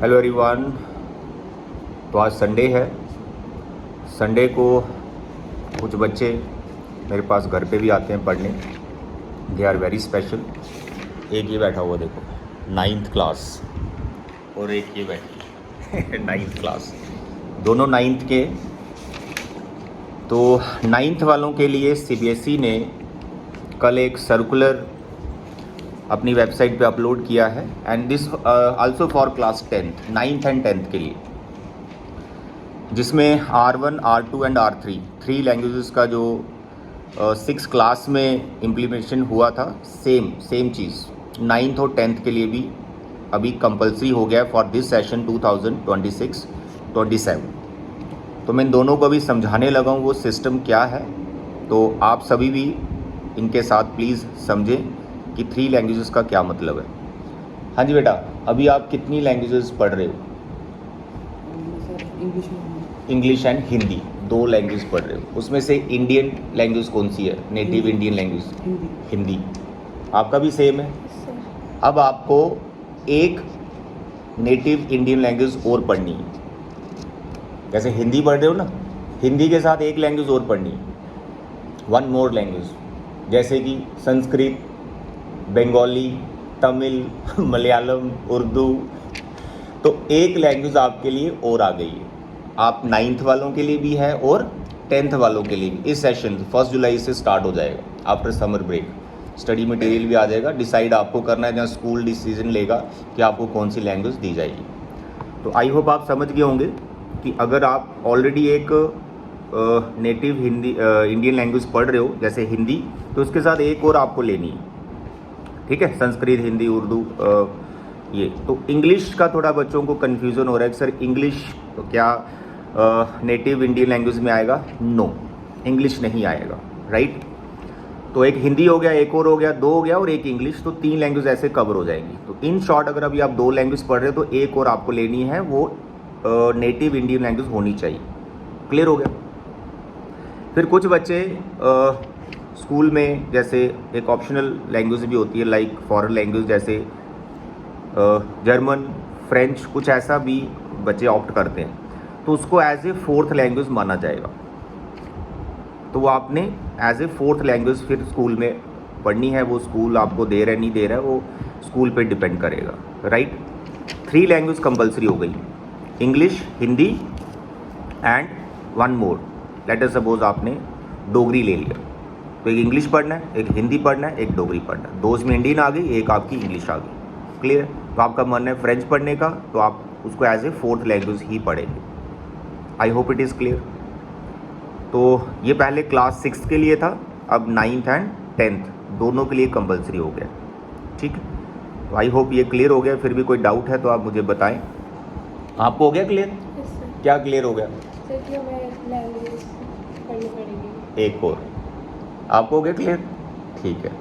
Hello everyone. तो आज Sunday है। संडे को कुछ बच्चे मेरे पास घर पे भी आते हैं पढ़ने। They are very special. एक ये बैठा हुआ देखो 9th क्लास, और एक ये बैठी 9th क्लास, दोनों 9th के। तो 9th वालों के लिए CBSE ने कल एक सर्कुलर अपनी वेबसाइट पे अपलोड किया है, and this also for class 10th, 9th and 10th के लिए, जिसमें R1, R2 and R3 3 languages का जो 6 क्लास में इम्प्लीमेंटेशन हुआ था, सेम चीज़ 9th और 10th के लिए भी अभी कंपलसरी हो गया फॉर दिस सेशन 2026-27। तो मैं इन दोनों को भी समझाने लगा हूँ वो सिस्टम क्या है। तो आप सभी भी इनके साथ प्लीज़ समझें कि 3 लैंग्वेजेस का क्या मतलब है। हाँ जी बेटा, अभी आप कितनी लैंग्वेजेस पढ़ रहे हो? इंग्लिश एंड हिंदी, 2 लैंग्वेज पढ़ रहे हो। उसमें से इंडियन लैंग्वेज कौन सी है? Native Indian language Hindi. आपका भी सेम है। अब आपको एक नेटिव इंडियन लैंग्वेज और पढ़नी है। जैसे हिंदी पढ़ रहे हो ना, हिंदी के साथ एक लैंग्वेज और पढ़नी है, 1 मोर लैंग्वेज, जैसे कि संस्कृत, बंगाली, तमिल, मलयालम, उर्दू। तो एक लैंग्वेज आपके लिए और आ गई है। आप 9th वालों के लिए भी है और 10th वालों के लिए भी। इस सेशन 1 जुलाई से स्टार्ट हो जाएगा after summer break. Study material भी आ जाएगा। डिसाइड आपको करना है, जहाँ स्कूल डिसीजन लेगा कि आपको कौन सी लैंग्वेज दी जाएगी। तो आई होप आप समझ गए होंगे कि अगर आप ऑलरेडी एक नेटिव हिंदी इंडियन लैंग्वेज पढ़ रहे हो जैसे हिंदी, तो उसके साथ एक और आपको लेनी है। ठीक है, संस्कृत, हिंदी, उर्दू, ये। तो इंग्लिश का थोड़ा बच्चों को कन्फ्यूज़न हो रहा है कि सर इंग्लिश क्या नेटिव इंडियन लैंग्वेज में आएगा? नो, इंग्लिश नहीं आएगा। राइट। तो एक हिंदी हो गया, एक और हो गया, 2 हो गया, और एक इंग्लिश, तो 3 लैंग्वेज ऐसे कवर हो जाएंगी। तो इन शॉर्ट अगर अभी आप 2 लैंग्वेज पढ़ रहे हो तो एक और आपको लेनी है, वो नेटिव इंडियन लैंग्वेज होनी चाहिए। क्लियर हो गया? फिर कुछ बच्चे स्कूल में जैसे एक ऑप्शनल लैंग्वेज भी होती है, लाइक फॉरेन लैंग्वेज, जैसे जर्मन, फ्रेंच, कुछ ऐसा भी बच्चे ऑप्ट करते हैं, तो उसको एज ए 4th लैंग्वेज माना जाएगा। तो वो आपने एज ए 4th लैंग्वेज फिर स्कूल में पढ़नी है। वो स्कूल आपको दे रहा है नहीं दे रहा है, वो स्कूल पे डिपेंड करेगा। राइट। 3 लैंग्वेज कंपलसरी हो गई, English, Hindi and 1 more. Let us suppose आपने डोगरी ले लिया, तो एक इंग्लिश पढ़ना है, एक हिंदी पढ़ना है, एक डोगरी पढ़ना है। 2 उसमें इंडियन आ गई, एक आपकी इंग्लिश आ गई। क्लियर? तो आपका मन है फ्रेंच पढ़ने का, तो आप उसको एज ए 4th लैंग्वेज ही पढ़ेंगे। I hope it is clear. तो ये पहले क्लास 6 के लिए था, अब 9th एंड 10th दोनों के लिए कंपलसरी हो गया। ठीक है, तो आई होप ये क्लियर हो गया। फिर भी कोई डाउट है तो आप मुझे बताएं। आपको हो गया क्लियर? क्या क्लियर हो गया? एक और। आपको हो गया क्लियर? ठीक है।